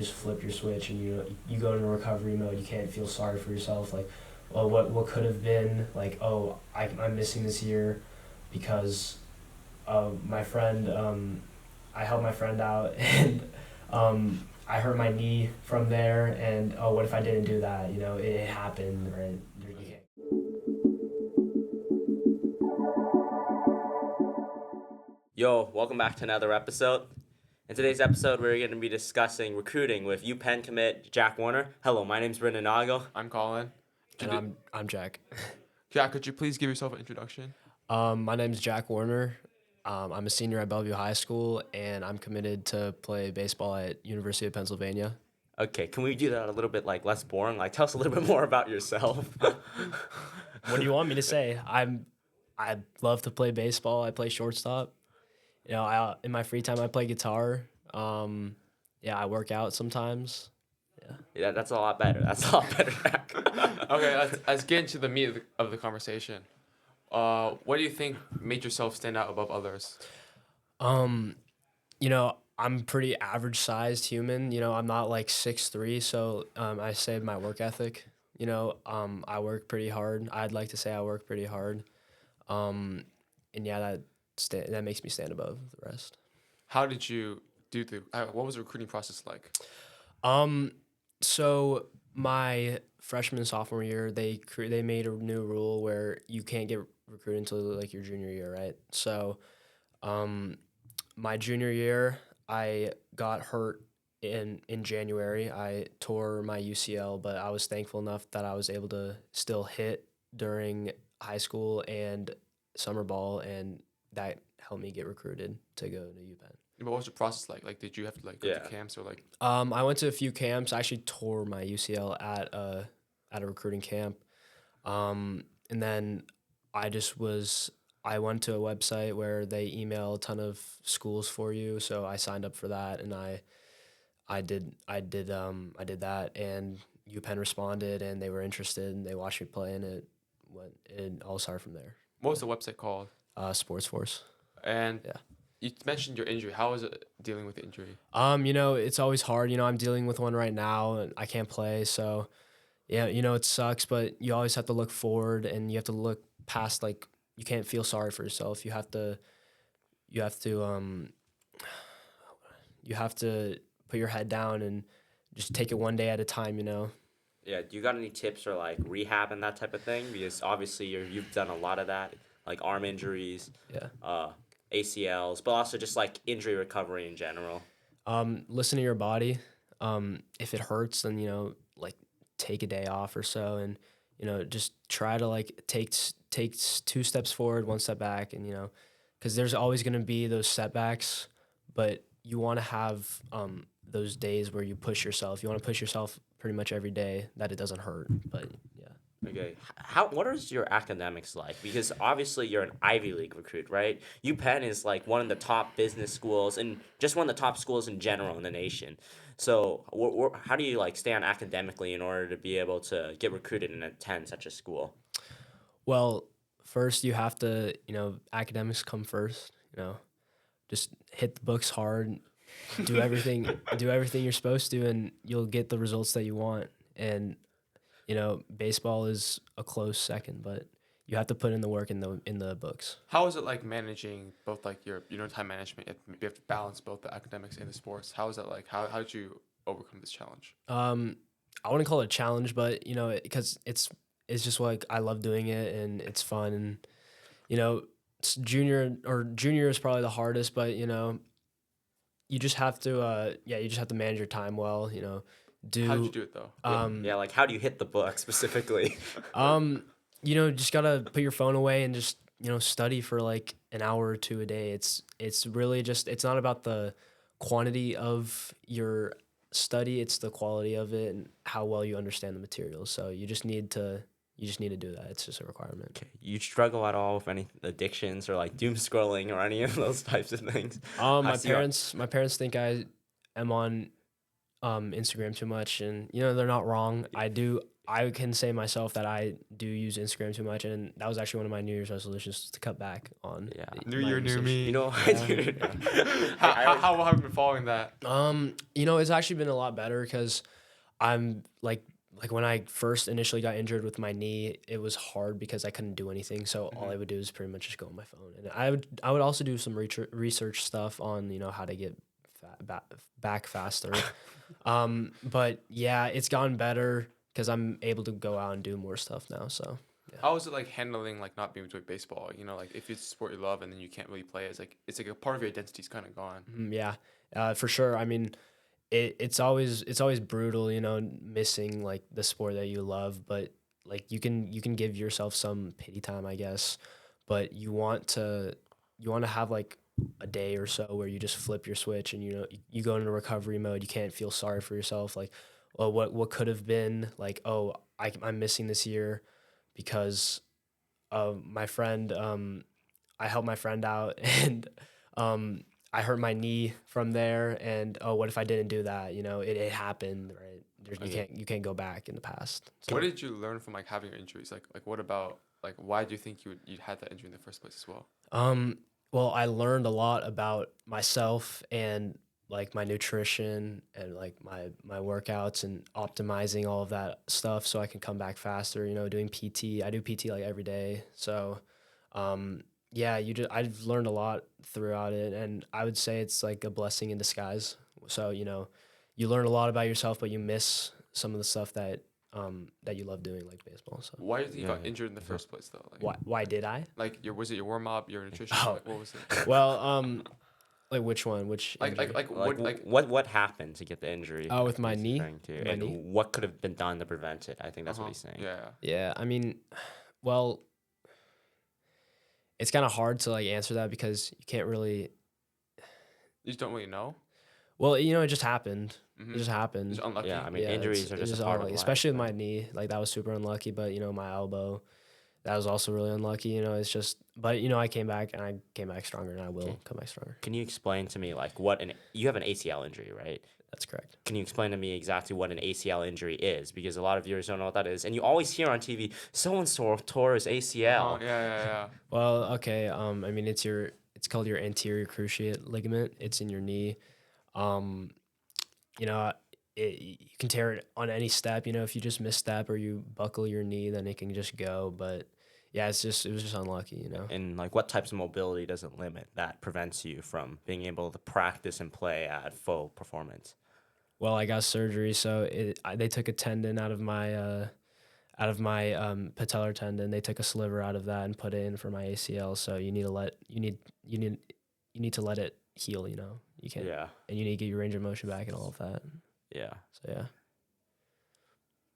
just flip your switch and you go into recovery mode. You can't feel sorry for yourself. Like, well, what could have been? Like, oh, I'm missing this year because my friend. I helped my friend out and I hurt my knee from there. And oh, what if I didn't do that? It happened, right? You can't. Yo, welcome back to another episode. In today's episode, we're going to be discussing recruiting with UPenn commit Jack Warner. Hello, my name's Brendan Nago. I'm Colin. And I'm Jack. Jack, could you please give yourself an introduction? My name's Jack Warner. I'm a senior at Bellevue High School, and I'm committed to play baseball at University of Pennsylvania. Okay, can we do that a little bit less boring? Tell us a little bit more about yourself. What do you want me to say? I love to play baseball. I play shortstop. In my free time, I play guitar. I work out sometimes. Yeah, that's a lot better. Jack. Okay, let's get into the meat of the conversation. What do you think made yourself stand out above others? I'm pretty average sized human. I'm not like 6'3", so I say my work ethic. I work pretty hard. I'd like to say I work pretty hard. That makes me stand above the rest. How did you do what was the recruiting process like? So my freshman and sophomore year, they made a new rule where you can't get recruited until like your junior year, right? So, my junior year, I got hurt in January. I tore my UCL, but I was thankful enough that I was able to still hit during high school and summer ball, and that helped me get recruited to go to UPenn. What was the process like? Did you have to go to camps or like? I went to a few camps. I actually tore my UCL at a recruiting camp, and then I went to a website where they email a ton of schools for you. So I signed up for that, and I did that, and UPenn responded, and they were interested, and they watched me play, and it all started from there. What was the website called? Sports Force. And yeah. You mentioned your injury. How was it dealing with the injury? It's always hard. I'm dealing with one right now, and I can't play. So, yeah, it sucks, but you always have to look forward, and you have to look past, you can't feel sorry for yourself. You have to put your head down and just take it one day at a time, Yeah, do you got any tips for rehab and that type of thing? Because obviously you've done a lot of that, like arm injuries. Yeah. ACLs, but also just injury recovery in general. Listen to your body. If it hurts, then take a day off or so, and just try to take 2 steps forward, 1 step back, and because there's always going to be those setbacks, but you want to have those days where you push yourself. You want to push yourself pretty much every day that it doesn't hurt. But yeah. Okay, what is your academics like? Because obviously you're an Ivy League recruit, right? UPenn is one of the top business schools and just one of the top schools in general in the nation. So how do you stay on academically in order to be able to get recruited and attend such a school? Well, first you have to, academics come first. Just hit the books hard, do everything you're supposed to, and you'll get the results that you want. And baseball is a close second, but you have to put in the work in the books. How is it managing both your time management? You have to balance both the academics and the sports. How is that like? How did you overcome this challenge? I wouldn't call it a challenge, but because it's just I love doing it and it's fun, and junior is probably the hardest, but you just have to manage your time well. How did you do it though? How do you hit the book specifically? Just gotta put your phone away and just study for an hour or 2 a day. It's really just, it's not about the quantity of your study, it's the quality of it and how well you understand the materials. So you just need to do that. It's just a requirement. Okay. You struggle at all with any addictions or doom scrolling or any of those types of things? My parents think I am on Instagram too much, and they're not wrong. I do I can say myself that I do use Instagram too much, and that was actually one of my New Year's resolutions to cut back on. Yeah. New my year, new usage. me. You know, Yeah, dude, yeah. How have you been following that? It's actually been a lot better because I'm like when I first initially got injured with my knee, it was hard because I couldn't do anything. So all I would do is pretty much just go on my phone, and I would also do some research stuff on how to get back faster. But yeah, it's gotten better because I'm able to go out and do more stuff now. So How is it like handling like not being able to play baseball? Like if it's a sport you love and then you can't really play, it's like a part of your identity's kind of gone. yeah, for sure. I mean, it's always brutal, missing like the sport that you love, but like you can give yourself some pity time, I guess. But you want to have like a day or so where you just flip your switch and you go into recovery mode. You can't feel sorry for yourself, like, well, what could have been, like, oh, I'm missing this year because of my friend. I helped my friend out and um, I hurt my knee from there. And oh, what if I didn't do that? It happened, right? You can't go back in the past. So, What did you learn from like having your injuries? Like what about like why do you think you had that injury in the first place as well? well, I learned a lot about myself and like my nutrition and like my workouts and optimizing all of that stuff so I can come back faster. Doing PT. I do PT like every day. So, yeah, I've learned a lot throughout it, and I would say it's like a blessing in disguise. So you learn a lot about yourself, but you miss some of the stuff that you love doing, like baseball. So Why do you think you got Yeah. injured in the first place though? Like why did I? like was it your warm up, your nutrition? Oh. Like, what was it? Well, like which one? Which Like injury? like like what like what happened to get the injury? Oh, with I think my he's knee? referring to, My and knee? what could have been done to prevent it. I think that's what he's saying. Yeah. Yeah, I mean, well, it's kind of hard to like answer that because you can't really. You just don't really know. Well, it just happened. Mhm. It just happened. Just unlucky. Yeah, I mean, Yeah, injuries it's are just just a part unlucky, of life. especially with right? my knee. Like that was super unlucky, but my elbow, that was also really unlucky. It's just, but I came back and I came back stronger, and I will Okay. come back stronger. Can you explain to me like you have an ACL injury, right? That's correct. Can you explain to me exactly what an ACL injury is? Because a lot of viewers don't know what that is, and you always hear on TV, so and so tore his ACL. Yeah. Well, okay. I mean, it's called your anterior cruciate ligament. It's in your knee. Um, you know, you can tear it on any step. If you just misstep or you buckle your knee, then it can just go. But yeah, it was just unlucky. And like, what types of mobility does it limit that prevents you from being able to practice and play at full performance? Well, I got surgery, so they took a tendon out of my patellar tendon. They took a sliver out of that and put it in for my ACL. So you need to let it heal. You can't. Yeah, And you need to get your range of motion back and all of that. yeah, So yeah.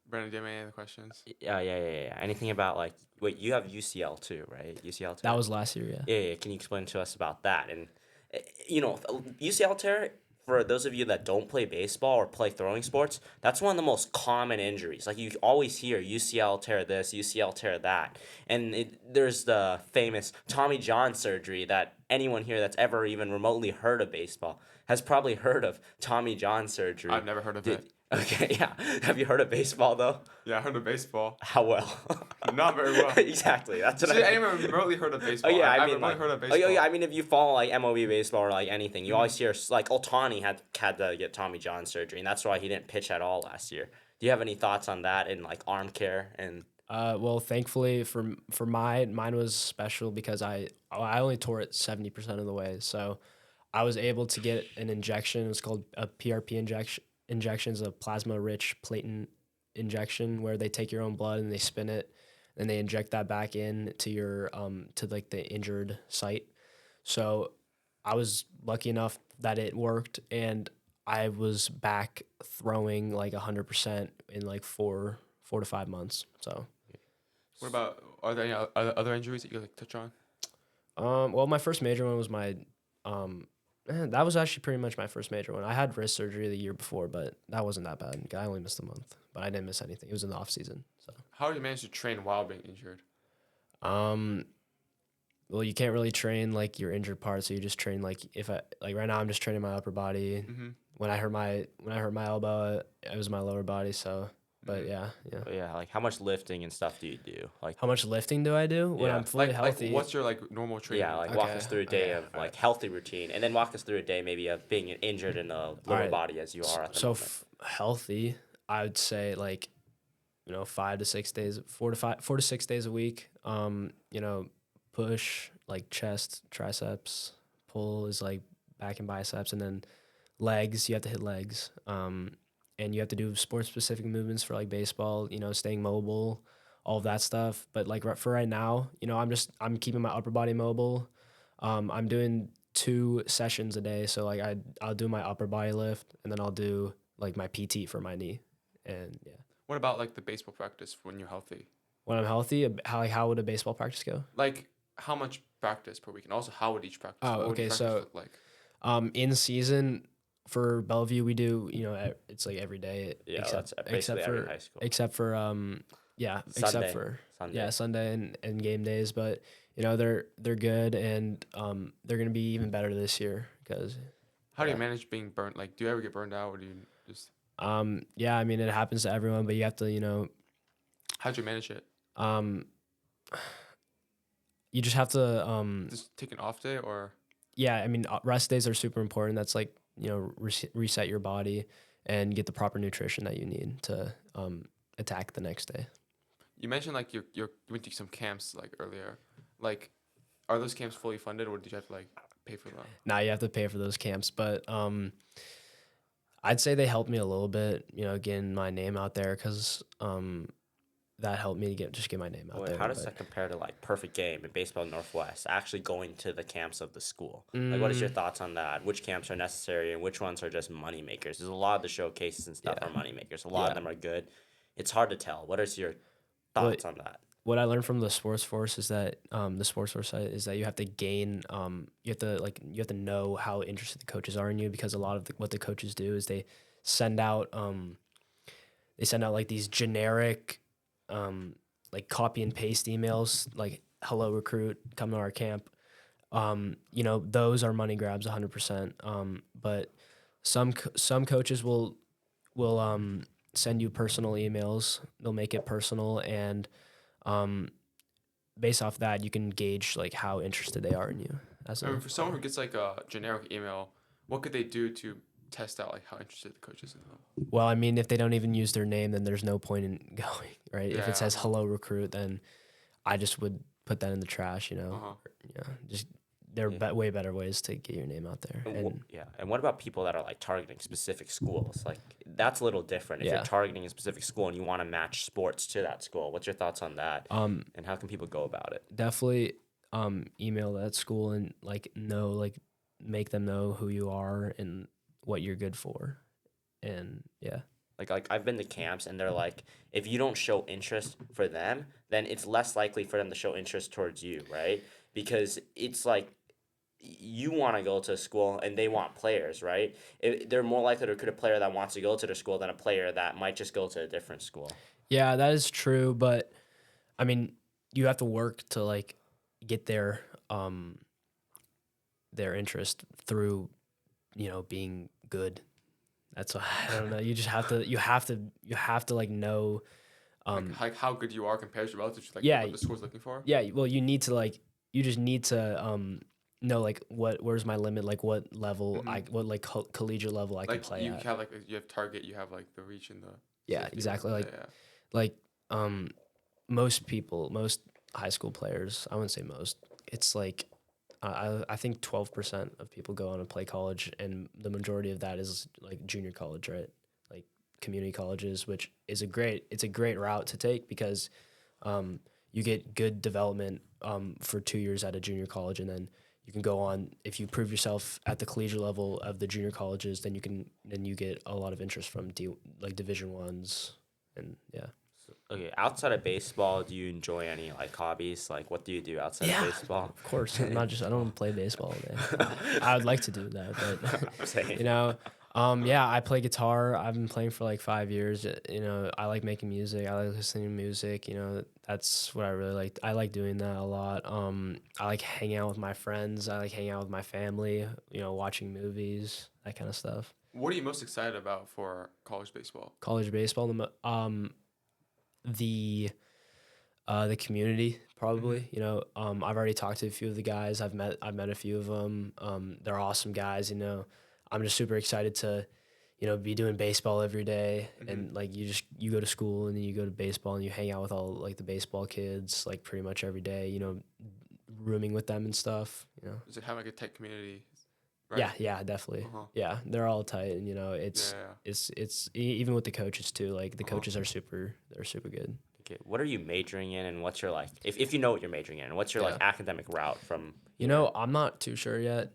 Brandon, do you have any other questions? yeah. Anything about like, wait, you have UCL too, right? UCL tear. That was last year, yeah. Yeah. Can you explain to us about that? And UCL tear. For those of you that don't play baseball or play throwing sports, that's one of the most common injuries. Like you always hear UCL tear this, UCL tear that. And there's the famous Tommy John surgery that anyone here that's ever even remotely heard of baseball has probably heard of Tommy John surgery. I've never heard of it. Okay, yeah. Have you heard of baseball though? Yeah, I heard of baseball. How well? Not very well. Exactly. That's what See, I I mean. never remotely heard of baseball. Oh yeah, I I've mean, remotely like, heard of oh baseball. yeah, I mean, if you follow like MLB baseball or like anything, you always hear like Otani had to get Tommy John surgery, and that's why he didn't pitch at all last year. Do you have any thoughts on that and like arm care and? Well, thankfully for mine was special because I only tore it 70% of the way, so I was able to get an injection. It's called a PRP injection. Injections, a plasma-rich platelet injection, where they take your own blood and they spin it, and they inject that back in to your to like the injured site. So I was lucky enough that it worked, and I was back throwing like 100% in like 4 to 5 months. So. What about, are there any other injuries that you like touch on? Well, my first major one was that was actually pretty much my first major one. I had wrist surgery the year before, but that wasn't that bad. I only missed a month, but I didn't miss anything. It was in the off season. So, How do you manage to train while being injured? well, you can't really train like your injured part, so you just train like right now I'm just training my upper body. Mm-hmm. When I hurt my elbow, it was my lower body. So But yeah. But yeah, like how much lifting and stuff do you do? Like, How much lifting do I do when Yeah. I'm fully Like healthy? what's your like normal training? yeah, like walk Okay, us through a day okay, of like alright. healthy routine, and then walk us through a day maybe of being injured in a lower Alright, body as you are at the So moment. healthy, I would say like 5 to 6 days, 4 to 6 days a week. Push like chest, triceps. Pull is like back and biceps, and then legs. You have to hit legs. And you have to do sport specific movements for like baseball. Staying mobile, all of that stuff. But like for right now, I'm keeping my upper body mobile. I'm doing 2 sessions a day, so like I'll do my upper body lift, and then I'll do like my PT for my knee, and yeah. What about like the baseball practice when you're healthy? When I'm healthy, how would a baseball practice go? Like how much practice per week, and also how would each practice? Oh, What would okay. practice So look like? in season for Bellevue, we do it's like every day Yeah, except that's basically except every for high school. except for except Sunday. for Sunday. Sunday and game days. But they're good, and they're gonna be even better this year because How do you yeah. manage being burnt? Like, do you ever get burned out, or do you just? Yeah, I mean it happens to everyone, but you have to How'd you manage it? um you just have to Just take an off day, or yeah, I mean, rest days are super important. That's like, reset your body and get the proper nutrition that you need to attack the next day. you mentioned like you went to some camps like earlier. Like, are those camps fully funded, or did you have to like pay for them? Now you have to pay for those camps, but I'd say they helped me a little bit, getting my name out there because that helped me to get my name out Wait, there. how does but, that compare to like Perfect Game and Baseball Northwest actually going to the camps of the school? Like, what is your thoughts on that? Which camps are necessary and which ones are just money makers? There's a lot of the showcases and stuff Yeah. are money makers. A lot Yeah. of them are good. It's hard to tell. What is your What thoughts on that? what I learned from the Sports Force is that the Sports Force site is that you have to gain you have to know how interested the coaches are in you, because a lot of what the coaches do is send out like these generic like copy and paste emails like hello recruit, come to our camp. Those are money grabs 100%. But some coaches will send you personal emails. They'll make it personal, and based off that, you can gauge like how interested they are in you. I mean, for someone who gets like a generic email, what could they do to test out like how interested the coach is in them? Well, I mean, if they don't even use their name, then there's no point in going, right? If Yeah, it says hello recruit, then I just would put that in the trash. Just there are way better ways to get your name out there. And And what about people that are like targeting specific schools? Like, that's a little different. If Yeah. you're targeting a specific school and you want to match sports to that school, what's your thoughts on that? And how can people go about it? definitely email that school and make them know who you are and what you're good for. And yeah. Like I've been to camps and they're like, if you don't show interest for them, then it's less likely for them to show interest towards you, right? Because it's like you want to go to a school and they want players, right? They're more likely to recruit a player that wants to go to their school than a player that might just go to a different school. Yeah, that is true, but I mean, you have to work to like get their interest through, being good. That's why I don't know. You just have to like know. Like how good you are compared to relatives, like Yeah. what the school's looking for. Yeah, well, you just need to know like where's my limit, like what level what like collegiate level I can Like play you at. have like you have target, you have like the reach and the. Yeah, safety. exactly. Like most high school players, I wouldn't say most. It's like I think 12% of people go on and play college, and the majority of that is like junior college, right? Like community colleges, which is a great route to take because you get good development for 2 years at a junior college, and then you can go on. If you prove yourself at the collegiate level of the junior colleges, then you get a lot of interest from Division Ones, and yeah. Okay, outside of baseball, do you enjoy any like hobbies? Like, what do you do outside of baseball? Of course, I don't play baseball all day. I would like to do that, but Same. yeah, I play guitar. I've been playing for like 5 years. I like making music. I like listening to music. That's what I really like. I like doing that a lot. I like hanging out with my friends. I like hanging out with my family. Watching movies, that kind of stuff. What are you most excited about for college baseball? College baseball, the community probably. You know, I've already talked to a few of the guys. I've met a few of them. They're awesome guys. You know, I'm just super excited to, you know, be doing baseball every day. And like you go to school and then you go to baseball and you hang out with all like the baseball kids like pretty much every day. You know, rooming with them and stuff. You know. Is it have like a tight community? Right? Yeah, definitely. Yeah, they're all tight, and you know, it's even with the coaches too. Like the coaches are they're super good. Okay, what are you majoring in, and what's your like, if you know what you're majoring in, what's your like academic route from? You know, I'm not too sure yet.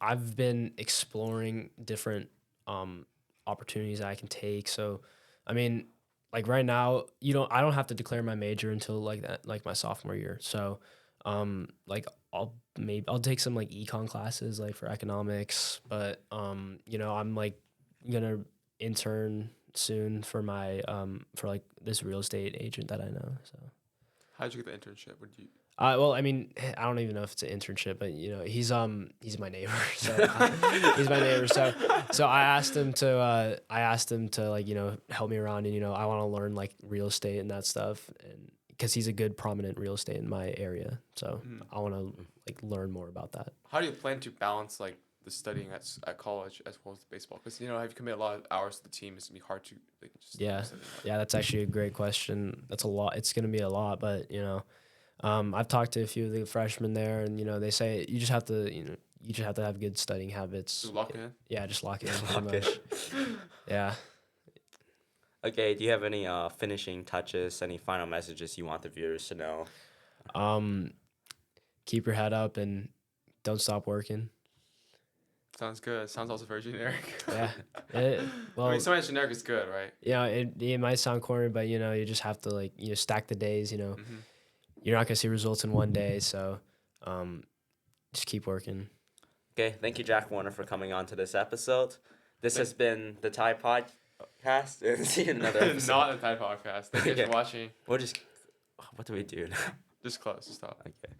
I've been exploring different opportunities I can take. So, I mean, like right now, I don't have to declare my major until like my sophomore year. So, like I'll take some like econ classes like for economics, but you know, I'm like gonna intern soon for my for like this real estate agent that I know. So How did you get the internship? Would you? well, I mean, I don't even know if it's an internship, but you know, he's my neighbor, so he's my neighbor. So I asked him to like, you know, help me around, and you know, I want to learn like real estate and that stuff, and because he's a good prominent real estate in my area, so I want to like learn more about that. How do you plan to balance like the studying at college as well as the baseball? Because you know, if you commit a lot of hours to the team, it's gonna be hard to like just Yeah, that's actually a great question. That's a lot. It's gonna be a lot, but you know. I've talked to a few of the freshmen there, and you know they say you just have to have good studying habits. Just lock it in. Yeah, just lock it in. Pretty much. Yeah. Okay, do you have any finishing touches, any final messages you want the viewers to know? Keep your head up and don't stop working. Sounds good. Sounds also very generic. Yeah. Well, I mean, sometimes generic is good, right? Yeah, it might sound corny, but you know you just have to like stack the days. You know, you're not gonna see results in one day, so just keep working. Okay, thank you, Jack Warner, for coming on to this episode. This has been the Thai Podcast, and see you in another episode. Not the Thai Podcast. Thank you for watching. We'll just, what do we do now? Just close. Stop. Okay.